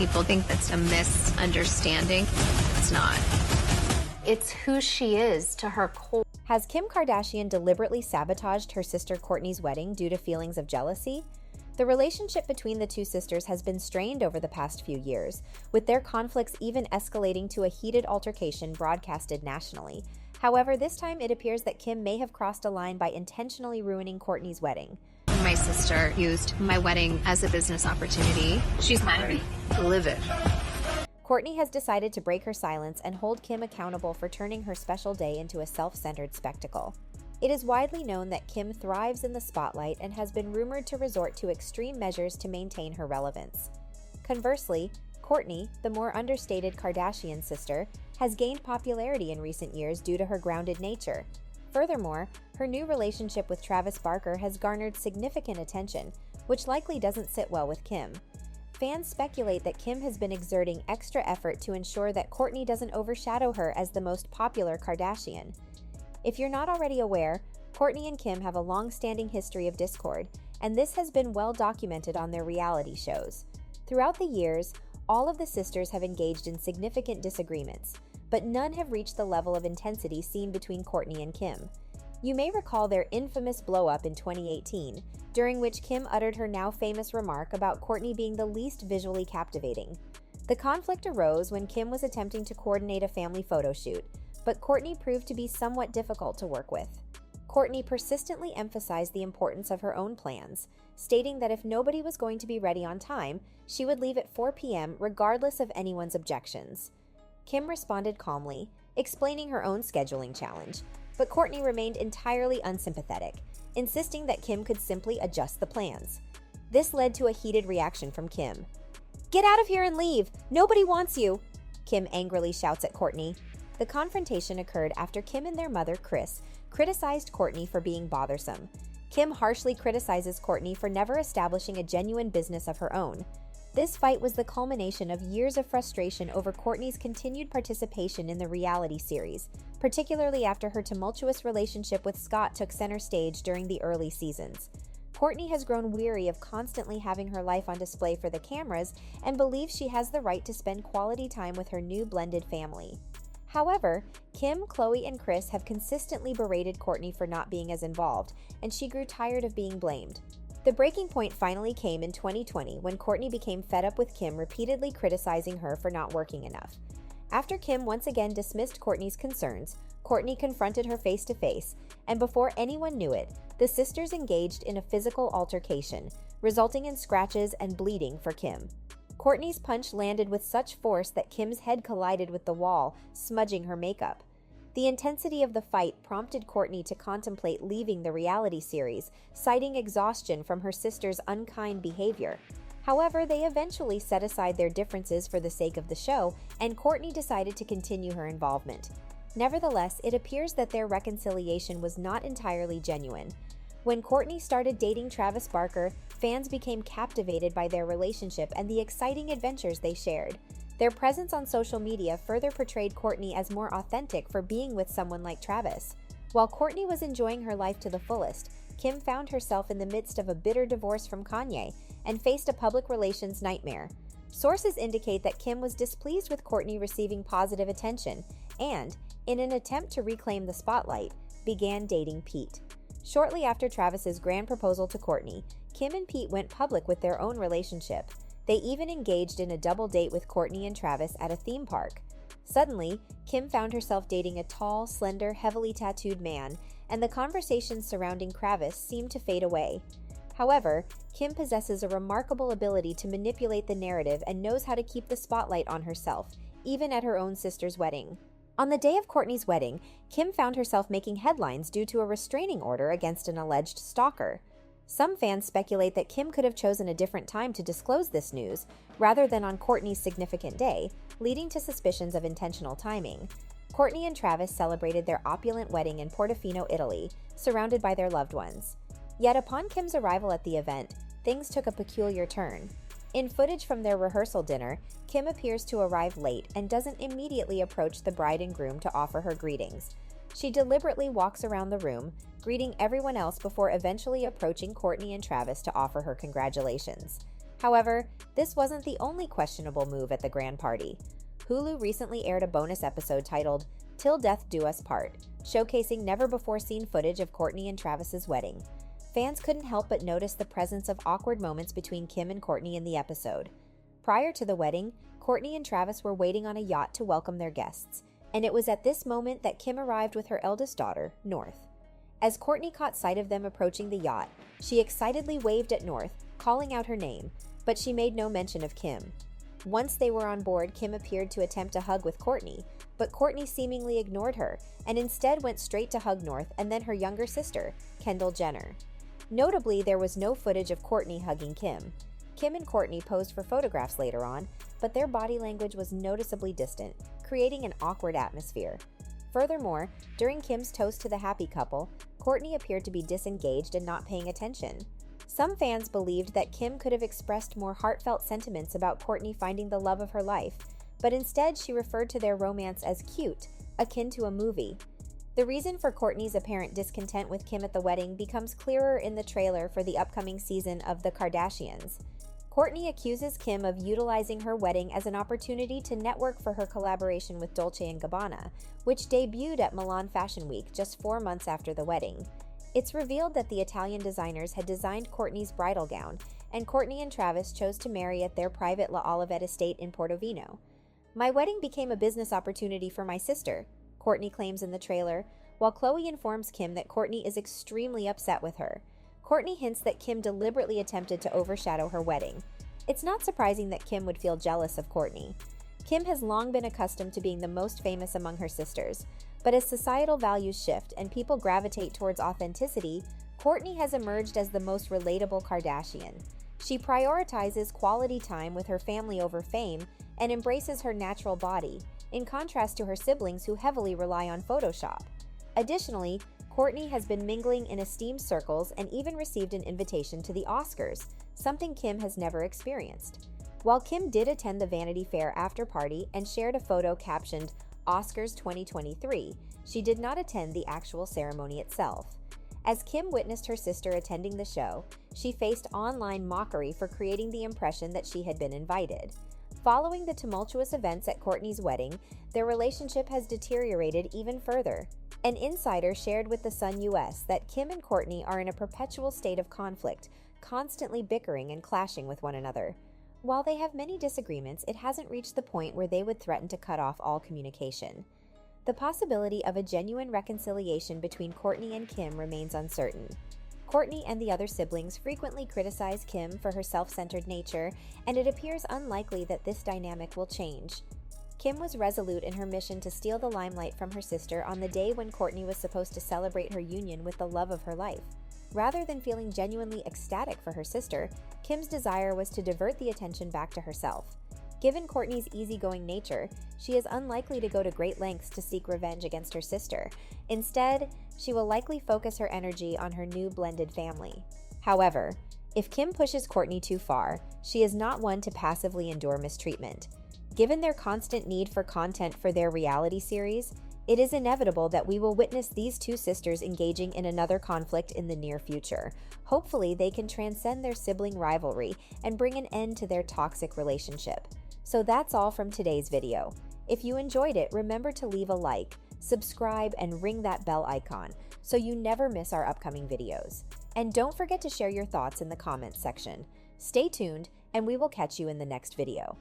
people think that's a misunderstanding. It's not. It's who she is to her core. Has Kim Kardashian deliberately sabotaged her sister Kourtney's wedding due to feelings of jealousy? The relationship between the two sisters has been strained over the past few years, with their conflicts even escalating to a heated altercation broadcasted nationally. However, this time it appears that Kim may have crossed a line by intentionally ruining Kourtney's wedding. My sister used my wedding as a business opportunity. She's mad at me. Livid. Kourtney has decided to break her silence and hold Kim accountable for turning her special day into a self-centered spectacle. It is widely known that Kim thrives in the spotlight and has been rumored to resort to extreme measures to maintain her relevance. Conversely, Kourtney, the more understated Kardashian sister, has gained popularity in recent years due to her grounded nature. Furthermore, her new relationship with Travis Barker has garnered significant attention, which likely doesn't sit well with Kim. Fans speculate that Kim has been exerting extra effort to ensure that Kourtney doesn't overshadow her as the most popular Kardashian. If you're not already aware, Kourtney and Kim have a long-standing history of discord, and this has been well documented on their reality shows. Throughout the years, all of the sisters have engaged in significant disagreements, but none have reached the level of intensity seen between Kourtney and Kim. You may recall their infamous blow-up in 2018, during which Kim uttered her now famous remark about Kourtney being the least visually captivating. The conflict arose when Kim was attempting to coordinate a family photo shoot, but Kourtney proved to be somewhat difficult to work with. Kourtney persistently emphasized the importance of her own plans, stating that if nobody was going to be ready on time, she would leave at 4 p.m. regardless of anyone's objections. Kim responded calmly, explaining her own scheduling challenge, but Kourtney remained entirely unsympathetic, insisting that Kim could simply adjust the plans. This led to a heated reaction from Kim. "Get out of here and leave! Nobody wants you!" Kim angrily shouts at Kourtney. The confrontation occurred after Kim and their mother, Kris, criticized Kourtney for being bothersome. Kim harshly criticizes Kourtney for never establishing a genuine business of her own. This fight was the culmination of years of frustration over Kourtney's continued participation in the reality series, particularly after her tumultuous relationship with Scott took center stage during the early seasons. Kourtney has grown weary of constantly having her life on display for the cameras and believes she has the right to spend quality time with her new blended family. However, Kim, Khloe, and Kris have consistently berated Kourtney for not being as involved, and she grew tired of being blamed. The breaking point finally came in 2020 when Kourtney became fed up with Kim repeatedly criticizing her for not working enough. After Kim once again dismissed Kourtney's concerns, Kourtney confronted her face-to-face, and before anyone knew it, the sisters engaged in a physical altercation, resulting in scratches and bleeding for Kim. Kourtney's punch landed with such force that Kim's head collided with the wall, smudging her makeup. The intensity of the fight prompted Kourtney to contemplate leaving the reality series, citing exhaustion from her sister's unkind behavior. However, they eventually set aside their differences for the sake of the show, and Kourtney decided to continue her involvement. Nevertheless, it appears that their reconciliation was not entirely genuine. When Kourtney started dating Travis Barker, fans became captivated by their relationship and the exciting adventures they shared. Their presence on social media further portrayed Kourtney as more authentic for being with someone like Travis. While Kourtney was enjoying her life to the fullest, Kim found herself in the midst of a bitter divorce from Kanye and faced a public relations nightmare. Sources indicate that Kim was displeased with Kourtney receiving positive attention and, in an attempt to reclaim the spotlight, began dating Pete. Shortly after Travis's grand proposal to Kourtney, Kim and Pete went public with their own relationship. They even engaged in a double date with Kourtney and Travis at a theme park. Suddenly, Kim found herself dating a tall, slender, heavily tattooed man, and the conversations surrounding Travis seemed to fade away. However, Kim possesses a remarkable ability to manipulate the narrative and knows how to keep the spotlight on herself, even at her own sister's wedding. On the day of Kourtney's wedding, Kim found herself making headlines due to a restraining order against an alleged stalker. Some fans speculate that Kim could have chosen a different time to disclose this news, rather than on Kourtney's significant day, leading to suspicions of intentional timing. Kourtney and Travis celebrated their opulent wedding in Portofino, Italy, surrounded by their loved ones. Yet upon Kim's arrival at the event, things took a peculiar turn. In footage from their rehearsal dinner, Kim appears to arrive late and doesn't immediately approach the bride and groom to offer her greetings. She deliberately walks around the room, greeting everyone else before eventually approaching Kourtney and Travis to offer her congratulations. However, this wasn't the only questionable move at the grand party. Hulu recently aired a bonus episode titled "Till Death Do Us Part," showcasing never-before-seen footage of Kourtney and Travis's wedding. Fans couldn't help but notice the presence of awkward moments between Kim and Kourtney in the episode. Prior to the wedding, Kourtney and Travis were waiting on a yacht to welcome their guests, and it was at this moment that Kim arrived with her eldest daughter, North. As Kourtney caught sight of them approaching the yacht, she excitedly waved at North, calling out her name, but she made no mention of Kim. Once they were on board, Kim appeared to attempt a hug with Kourtney, but Kourtney seemingly ignored her and instead went straight to hug North and then her younger sister, Kendall Jenner. Notably, there was no footage of Kourtney hugging Kim. Kim and Kourtney posed for photographs later on, but their body language was noticeably distant, creating an awkward atmosphere. Furthermore, during Kim's toast to the happy couple, Kourtney appeared to be disengaged and not paying attention. Some fans believed that Kim could have expressed more heartfelt sentiments about Kourtney finding the love of her life, but instead she referred to their romance as cute, akin to a movie. The reason for Kourtney's apparent discontent with Kim at the wedding becomes clearer in the trailer for the upcoming season of The Kardashians. Kourtney accuses Kim of utilizing her wedding as an opportunity to network for her collaboration with Dolce & Gabbana, which debuted at Milan Fashion Week just 4 months after the wedding. It's revealed that the Italian designers had designed Kourtney's bridal gown, and Kourtney and Travis chose to marry at their private La Olivette estate in Portofino. "My wedding became a business opportunity for my sister," Kourtney claims in the trailer, while Khloe informs Kim that Kourtney is extremely upset with her. Kourtney hints that Kim deliberately attempted to overshadow her wedding. It's not surprising that Kim would feel jealous of Kourtney. Kim has long been accustomed to being the most famous among her sisters, but as societal values shift and people gravitate towards authenticity, Kourtney has emerged as the most relatable Kardashian. She prioritizes quality time with her family over fame and embraces her natural body, in contrast to her siblings who heavily rely on Photoshop. Additionally, Kourtney has been mingling in esteemed circles and even received an invitation to the Oscars, something Kim has never experienced. While Kim did attend the Vanity Fair after party and shared a photo captioned Oscars 2023, she did not attend the actual ceremony itself. As Kim witnessed her sister attending the show, she faced online mockery for creating the impression that she had been invited. Following the tumultuous events at Kourtney's wedding, their relationship has deteriorated even further. An insider shared with The Sun US that Kim and Kourtney are in a perpetual state of conflict, constantly bickering and clashing with one another. While they have many disagreements, it hasn't reached the point where they would threaten to cut off all communication. The possibility of a genuine reconciliation between Kourtney and Kim remains uncertain. Kourtney and the other siblings frequently criticize Kim for her self-centered nature, and it appears unlikely that this dynamic will change. Kim was resolute in her mission to steal the limelight from her sister on the day when Kourtney was supposed to celebrate her union with the love of her life. Rather than feeling genuinely ecstatic for her sister, Kim's desire was to divert the attention back to herself. Given Kourtney's easygoing nature, she is unlikely to go to great lengths to seek revenge against her sister. Instead, she will likely focus her energy on her new blended family. However, if Kim pushes Kourtney too far, she is not one to passively endure mistreatment. Given their constant need for content for their reality series, it is inevitable that we will witness these two sisters engaging in another conflict in the near future. Hopefully, they can transcend their sibling rivalry and bring an end to their toxic relationship. So that's all from today's video. If you enjoyed it, remember to leave a like, subscribe, and ring that bell icon so you never miss our upcoming videos. And don't forget to share your thoughts in the comments section. Stay tuned, and we will catch you in the next video.